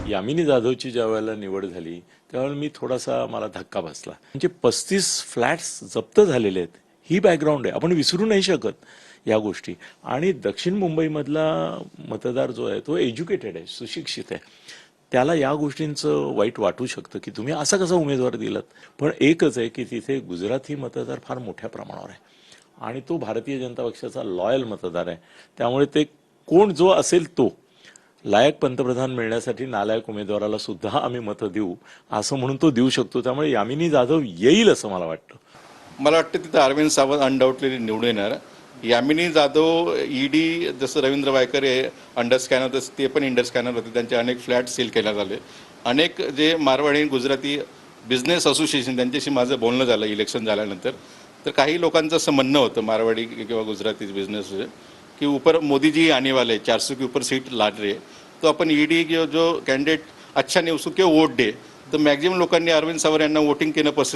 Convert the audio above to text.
यामिनी जाधवची ज्या वेळेला निवड झाली त्यावेळेला मी थोडासा मला धक्का बसला. म्हणजे 35 फ्लॅट्स जप्त झालेले आहेत, ही बॅकग्राऊंड आहे, आपण विसरू नाही शकत या गोष्टी. आणि दक्षिण मुंबईमधला मतदार जो आहे तो एज्युकेटेड आहे, सुशिक्षित आहे. त्याला या गोष्टींचं वाईट वाटू शकतं की तुम्ही असा कसा उमेदवार दिलात. पण एकच आहे की तिथे गुजराती मतदार फार मोठ्या प्रमाणावर आहे आणि तो भारतीय जनता पक्षाचा लॉयल मतदार आहे. त्यामुळे ते कोण जो असेल तो लायक पंतप्रधान मिळण्यासाठी नालायक उमेदवाराला सुद्धा आम्ही मतं देऊ असं म्हणून तो देऊ शकतो. त्यामुळे यामिनी जाधव येईल असं मला वाटतं. मला वाटतं तिथं अरविंद सावंत अनडाऊटली निवडून येणार. यामिनी जाधव ईडी जसं रवींद्र वायकर हे अंडर स्कॅनर तसं ते पण इंडर स्कॅनर होते. त्यांचे अनेक फ्लॅट सील केले झाले. अनेक जे मारवाडी गुजराती बिझनेस असोसिएशन त्यांच्याशी माझं बोलणं झालं इलेक्शन झाल्यानंतर. तर काही लोकांचं असं म्हणणं होतं मारवाडी किंवा गुजराती बिझनेस कि ऊपर मोदी जी आने वाले 400 के ऊपर सीट लाद रहे, तो अपन ईडी जो कैंडिडेट अच्छा नहीं उसको क्यों वोट दे. तर मॅक्झिमम लोकांनी अरविंद सावंत यांना वोटिंग केलं पसंत